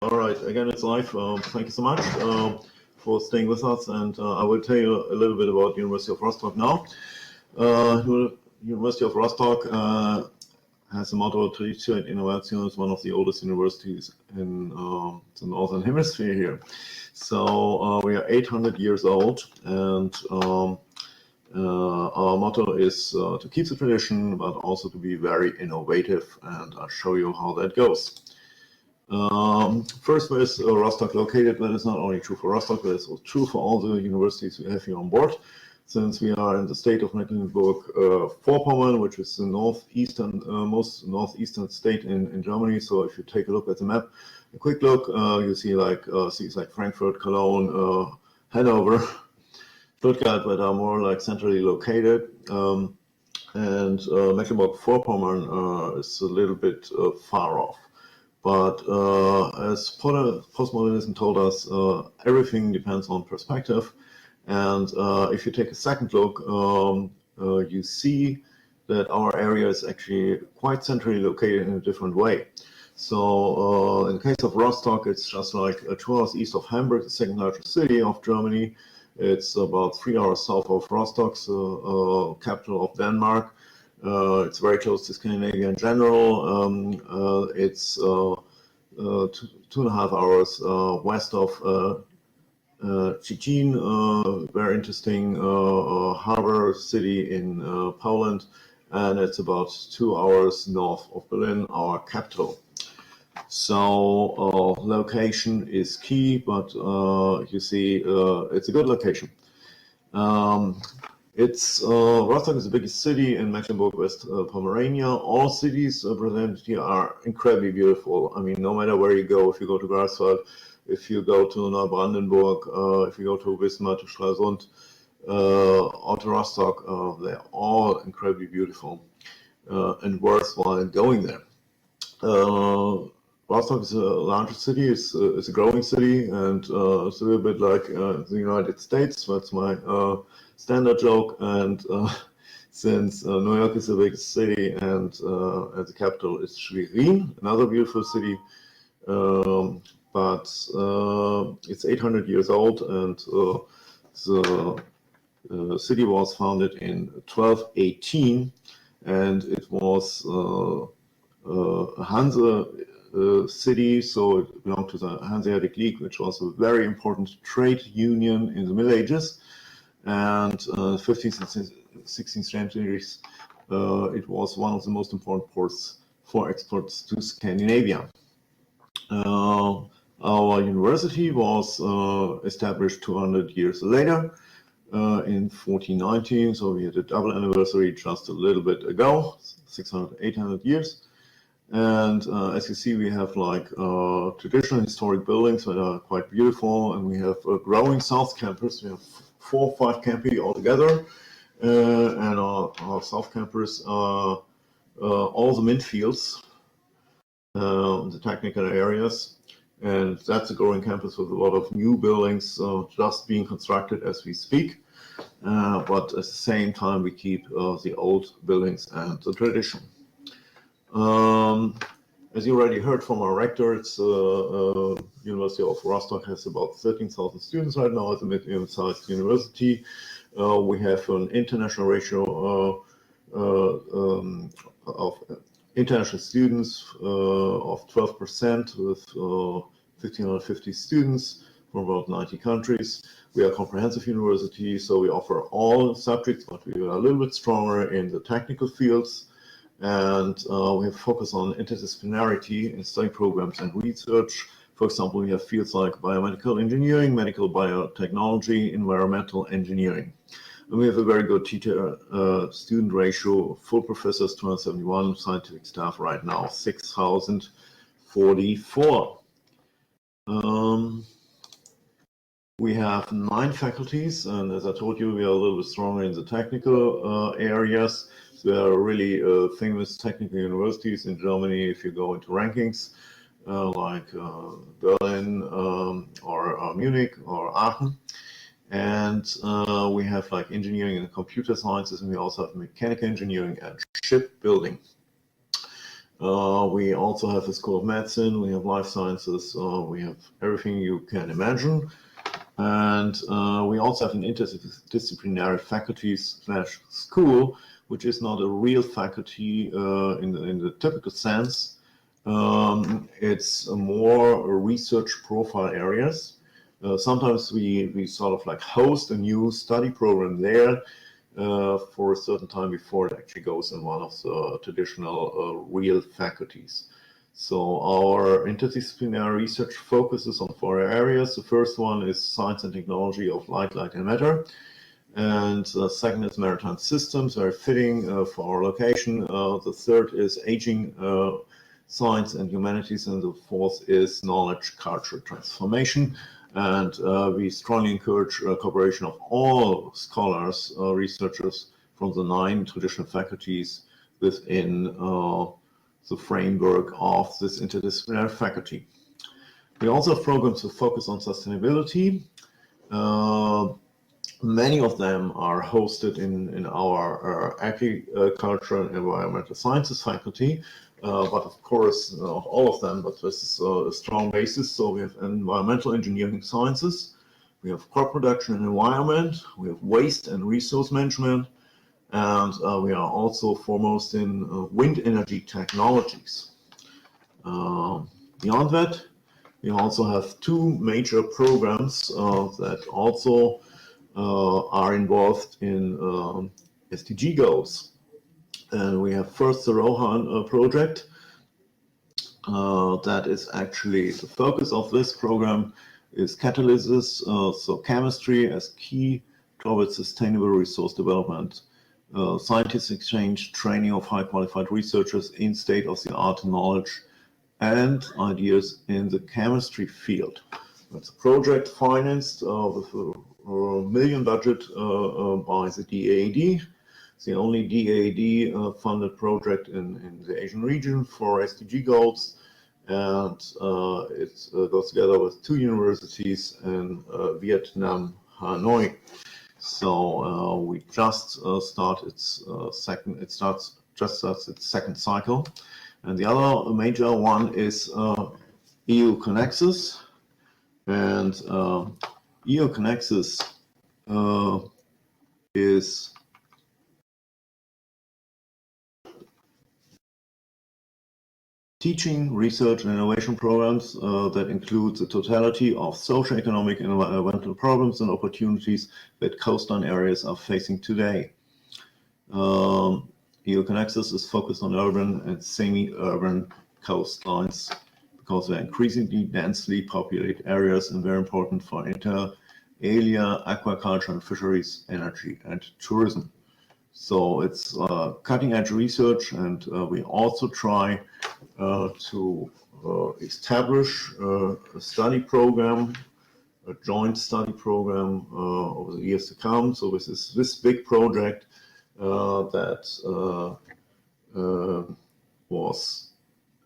All right, again, it's live. Thank you so much for staying with us, and I will tell you a little bit about University of Rostock now. University of Rostock has the motto Traditio et Innovation. It's one of the oldest universities in the Northern Hemisphere here. So we are 800 years old, and our motto is to keep the tradition, but also to be very innovative, and I'll show you how that goes. First, where is Rostock located? That is not only true for Rostock, but it's true for all the universities we have here on board. Since we are in the state of Mecklenburg-Vorpommern, which is the northeastern, most northeastern state in Germany. So if you take a look at the map, a quick look, you see cities like Frankfurt, Cologne, Hanover, Stuttgart, that are more like centrally located. And Mecklenburg-Vorpommern is a little bit far off. But as postmodernism told us, everything depends on perspective. And if you take a second look, you see that our area is actually quite centrally located in a different way. So in the case of Rostock, it's just like 2 hours east of Hamburg, the second largest city of Germany. It's about 3 hours south of Rostock, the capital of Denmark. It's very close to Scandinavia in general. It's 2.5 hours west of Szczecin, very interesting harbor city in Poland, and it's about 2 hours north of Berlin, our capital. So location is key, but you see it's a good location. Rostock is the biggest city in Mecklenburg-West Pomerania. All cities presented here are incredibly beautiful. I mean, no matter where you go, if you go to Greifswald, if you go to Neubrandenburg, if you go to Wismar, to Stralsund, or to Rostock, they're all incredibly beautiful and worthwhile going there. Rostock is a larger city, it's a growing city, and it's a little bit like the United States. That's my standard joke. And since New York is the biggest city and the capital is Schwerin, another beautiful city, but it's 800 years old, and the city was founded in 1218, and it was a Hanse city, so it belonged to the Hanseatic League, which was a very important trade union in the Middle Ages. And 15th and 16th centuries, it was one of the most important ports for exports to Scandinavia. Our university was established 200 years later in 1419, so we had a double anniversary just a little bit ago, 600, 800 years. And as you see, we have like traditional historic buildings that are quite beautiful, and we have a growing South Campus. We have 4 or 5 campi altogether, and our South Campus are all the mint fields, the technical areas, and that's a growing campus with a lot of new buildings just being constructed as we speak. But at the same time, we keep the old buildings and the tradition. As you already heard from our rector, it's University of Rostock has about 13,000 students right now. It's a medium-sized university. We have an international ratio of international students of 12%, with 1,550 students from about 90 countries. We are a comprehensive university, so we offer all subjects, but we are a little bit stronger in the technical fields. And we have focus on interdisciplinarity in study programs and research. For example, we have fields like biomedical engineering, medical biotechnology, environmental engineering. And we have a very good teacher-student ratio, full professors 271, scientific staff right now 6,044. We have 9 faculties, and as I told you, we are a little bit stronger in the technical areas. There are really famous technical universities in Germany if you go into rankings, like Berlin or Munich or Aachen. And we have like engineering and computer sciences, and we also have mechanical engineering and shipbuilding. We also have a School of Medicine, we have Life Sciences, we have everything you can imagine. And we also have an interdisciplinary faculty/school, which is not a real faculty in the typical sense. It's a more research profile areas. Sometimes we sort of like host a new study program there for a certain time before it actually goes in one of the traditional real faculties. So our interdisciplinary research focuses on 4 areas. The first one is science and technology of light, and matter. And the second is maritime systems, very fitting for our location. The third is aging science and humanities. And the fourth is knowledge, culture, transformation. And we strongly encourage cooperation of all scholars, researchers from the 9 traditional faculties within the framework of this interdisciplinary faculty. We also have programs that focus on sustainability. Many of them are hosted in our agriculture and environmental sciences faculty, but of course, all of them, but this is a strong basis. So we have environmental engineering sciences, we have crop production and environment, we have waste and resource management, and we are also foremost in wind energy technologies. Beyond that, we also have 2 major programs that also are involved in SDG goals. And we have first the Rohan project. That is actually the focus of this program is catalysis, so chemistry as key towards sustainable resource development. Scientists exchange training of high qualified researchers in state-of-the-art knowledge and ideas in the chemistry field. It's a project financed with a million budget by the DAAD. It's the only DAAD funded project in the Asian region for SDG goals. And it goes together with 2 universities in Vietnam, Hanoi. So we just starts its second cycle, and the other major one is EU Connexus, and EU Connexus is teaching, research, and innovation programs that include the totality of socio-economic and environmental problems and opportunities that coastline areas are facing today. EU Connexus is focused on urban and semi-urban coastlines because they're increasingly densely populated areas and very important for inter alia, aquaculture and fisheries, energy and tourism. So it's cutting-edge research, and we also try to establish a study program, a joint study program over the years to come. So this big project that was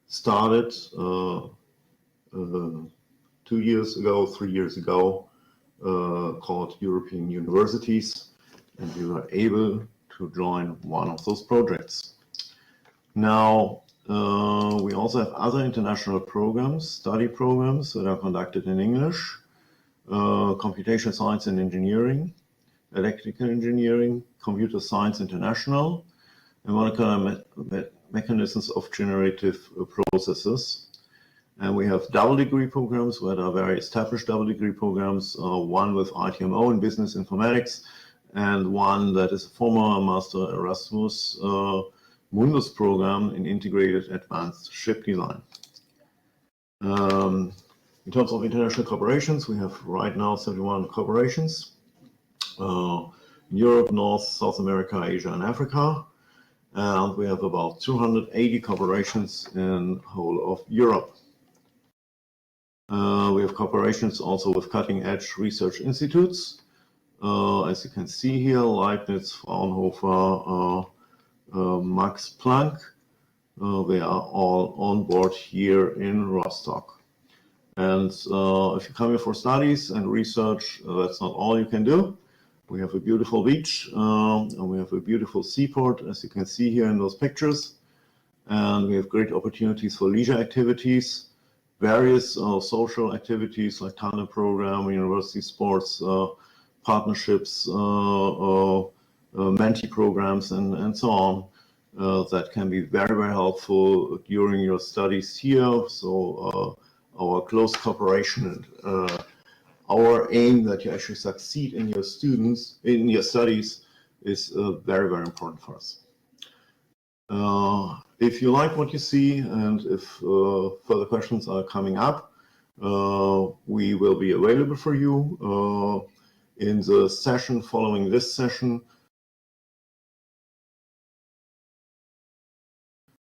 started 2 years ago, 3 years ago, called European Universities, and we were able to join one of those projects. Now, we also have other international programs, study programs that are conducted in English, computation science and engineering, electrical engineering, computer science international, and molecular mechanisms of generative processes. And we have double degree programs that are very established double degree programs, one with ITMO in business informatics, and one that is a former Master Erasmus Mundus program in integrated advanced ship design. In terms of international cooperations, we have right now 71 cooperations. Europe, North, South America, Asia, and Africa. And we have about 280 cooperations in whole of Europe. We have cooperations also with cutting-edge research institutes. As you can see here, Leibniz, Fraunhofer, Max Planck, they are all on board here in Rostock. And if you come here for studies and research, that's not all you can do. We have a beautiful beach, and we have a beautiful seaport, as you can see here in those pictures. and we have great opportunities for leisure activities, various social activities like talent program, university sports, partnerships, mentee programs, and so on. That can be very, very helpful during your studies here. So our close cooperation and our aim that you actually succeed in your studies is very, very important for us. If you like what you see and if further questions are coming up, we will be available for you. In the session following this session,